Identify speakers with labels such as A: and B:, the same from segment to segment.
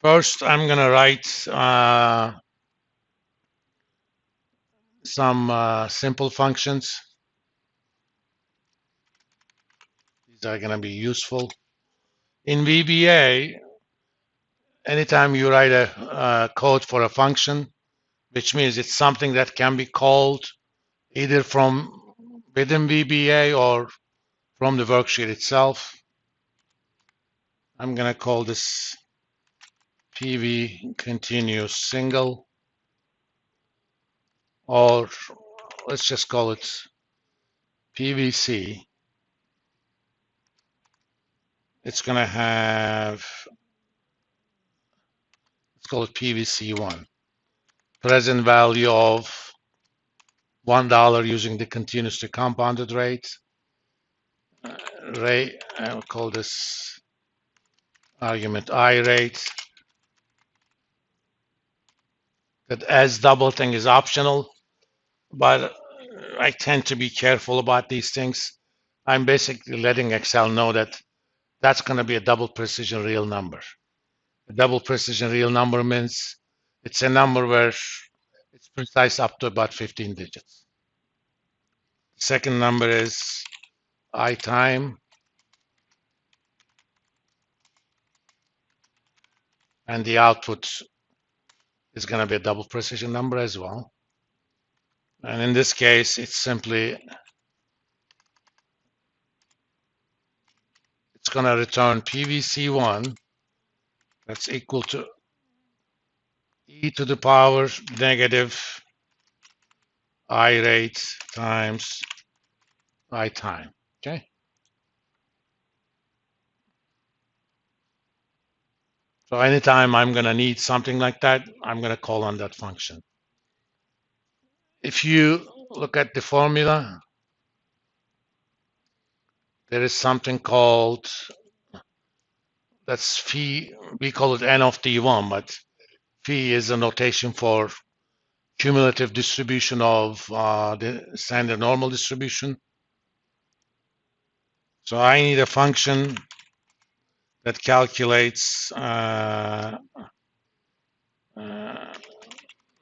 A: First, I'm going to write some simple functions. These are going to be useful. In VBA, anytime you write a code for a function, which means it's something that can be called either from within VBA or from the worksheet itself. I'm going to call this PV continuous single, or let's just call it PVC. It's going to have, let's call it PVC1. Present value of $1 using the continuously compounded rate. I'll call this argument I rate. That as double thing is optional, but I tend to be careful about these things. I'm basically letting Excel know that that's going to be a double precision real number. A double precision real number means it's a number where it's precise up to about 15 digits. The second number is I time, and the output is going to be a double precision number as well. And in this case, it's simply, it's going to return PVC1 that's equal to e to the power negative I rate times I time. Okay. So anytime I'm going to need something like that, I'm going to call on that function. If you look at the formula, there is something called, that's phi, we call it n of t1, but phi is a notation for cumulative distribution of the standard normal distribution. So I need a function that calculates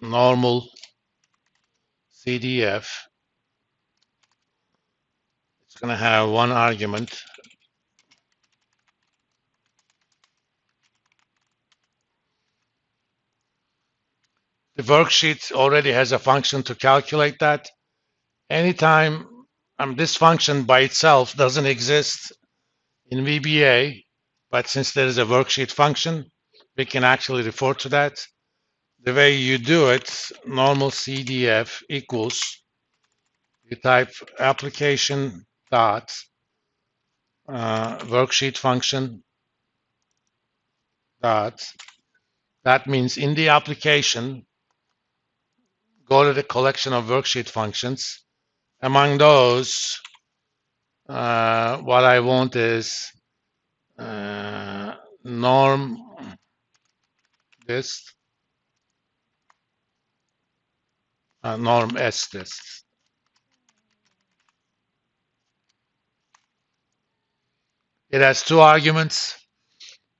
A: normal CDF. It's going to have one argument. The worksheet already has a function to calculate that. Anytime this function by itself doesn't exist in VBA, but since there is a worksheet function, we can actually refer to that. The way you do it, normal CDF equals, you type application dot worksheet function dot. That means in the application, go to the collection of worksheet functions. Among those, what I want is norm list, norm S list. It has two arguments.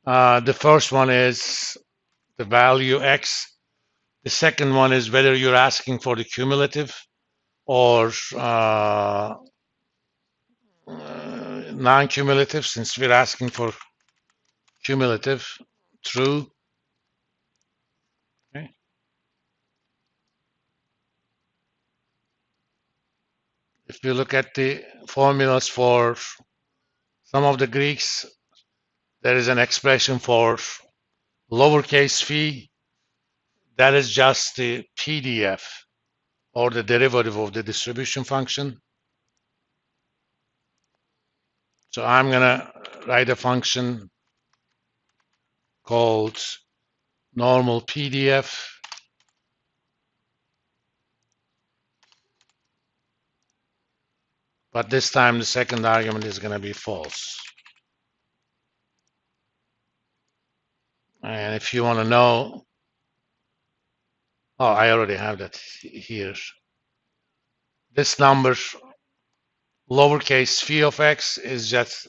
A: The first one is the value X. The second one is whether you're asking for the cumulative or non-cumulative. Since we're asking for cumulative, true. Okay. If you look at the formulas for some of the Greeks, there is an expression for lowercase phi. That is just the PDF or the derivative of the distribution function. So I'm going to write a function called normal PDF. But this time the second argument is going to be false. And if you want to know, oh, I already have that here. This number, lowercase phi of x, is just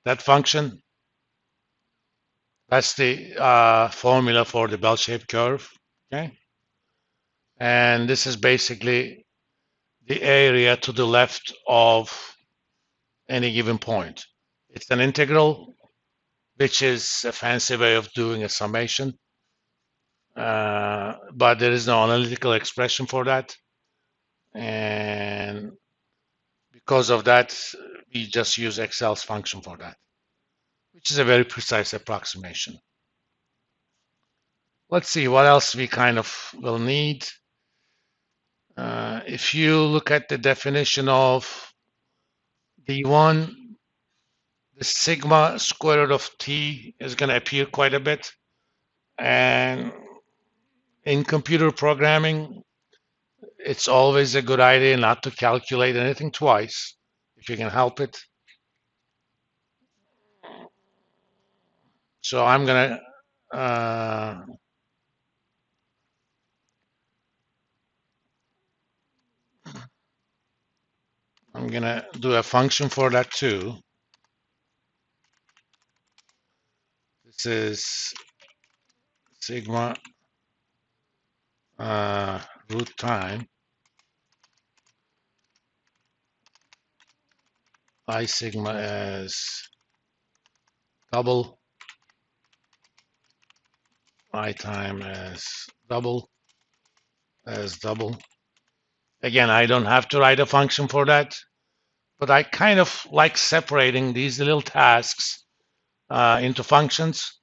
A: that function. That's the formula for the bell-shaped curve. Okay, and this is basically the area to the left of any given point. It's an integral, which is a fancy way of doing a summation, but there is no analytical expression for that. And because of that, we just use Excel's function for that, which is a very precise approximation. Let's see what else we kind of will need. If you look at the definition of D1, the sigma square root of t is going to appear quite a bit. And in computer programming, it's always a good idea not to calculate anything twice if you can help it. So I'm gonna do a function for that too. This is sigma root time I sigma as double, I time as double, Again, I don't have to write a function for that, but I kind of like separating these little tasks into functions.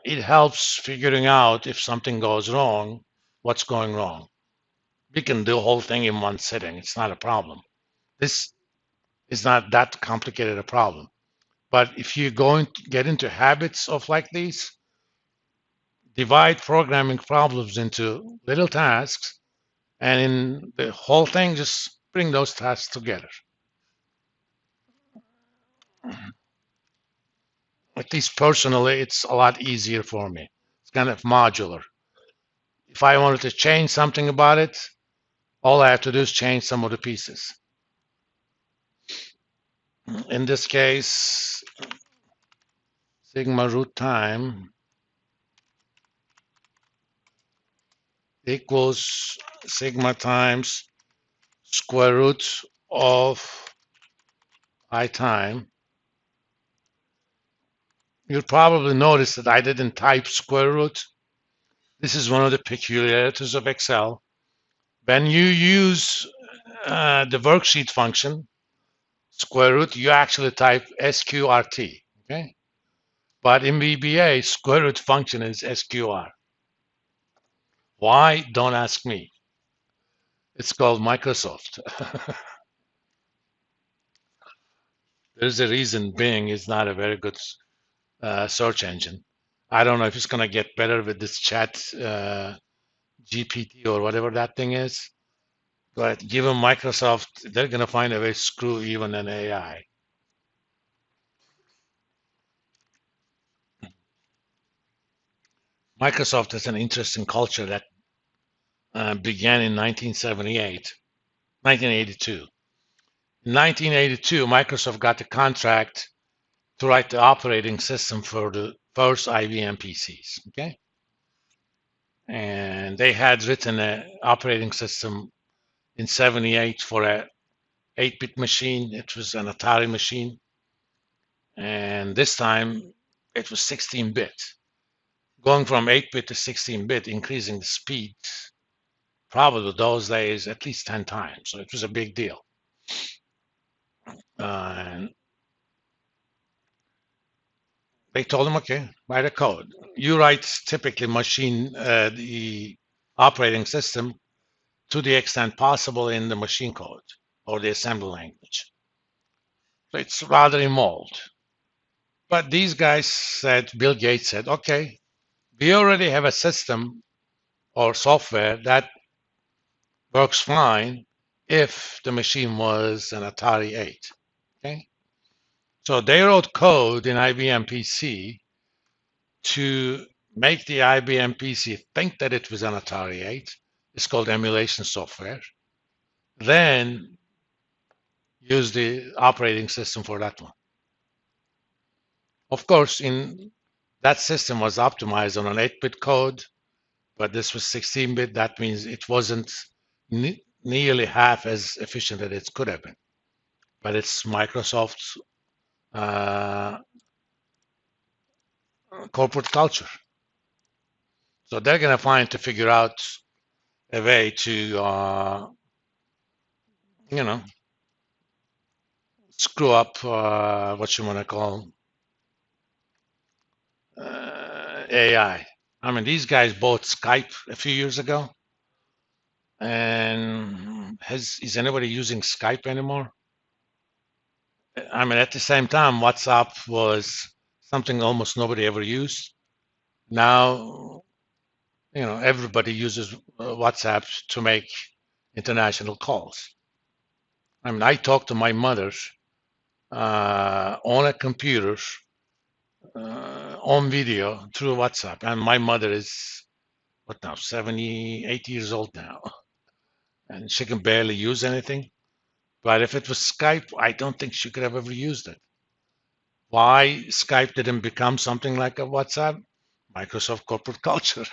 A: It helps figuring out if something goes wrong, what's going wrong. We can do the whole thing in one sitting. It's not a problem. This is not that complicated a problem. But if you're going to get into habits of like these, divide programming problems into little tasks, and in the whole thing, just bring those tasks together. At least personally, it's a lot easier for me. It's kind of modular. If I wanted to change something about it, all I have to do is change some of the pieces. In this case, sigma root time equals sigma times square root of I time. You'll probably notice that I didn't type square root. This is one of the peculiarities of Excel. When you use the worksheet function, square root, you actually type SQRT, okay? But in VBA, square root function is SQR. Why? Don't ask me. It's called Microsoft. There's a reason Bing is not a very good search engine. I don't know if it's going to get better with this chat GPT or whatever that thing is. But given Microsoft, they're going to find a way to screw even an AI. Microsoft has an interesting culture that began in 1978, 1982. In 1982, Microsoft got the contract to write the operating system for the first IBM PCs, okay? And they had written an operating system in 78 for a 8-bit machine. It was an Atari machine. And this time it was 16-bit. Going from 8-bit to 16-bit, increasing the speed, probably those days at least 10 times. So it was a big deal. And they told him, okay, write a code. You write typically the operating system to the extent possible in the machine code or the assembly language. So it's rather involved. But these guys said, Bill Gates said, okay, we already have a system or software that works fine if the machine was an Atari 8. Okay, so they wrote code in IBM PC to make the IBM PC think that it was an Atari 8. It's called emulation software. Then use the operating system for that one. Of course, in that system was optimized on an 8-bit code, but this was 16-bit. That means it wasn't nearly half as efficient as it could have been. But it's Microsoft's uh, corporate culture. So they're going to find to figure out a way to, you know, screw up what you want to call AI. I mean, these guys bought Skype a few years ago, and is anybody using Skype anymore? I mean, at the same time, WhatsApp was something almost nobody ever used. Now, everybody uses WhatsApp to make international calls. I mean, I talk to my mother on a computer, on video through WhatsApp, and my mother is what now, 78 years old now, and she can barely use anything. But if it was Skype, I don't think she could have ever used it. Why Skype didn't become something like a WhatsApp? Microsoft corporate culture.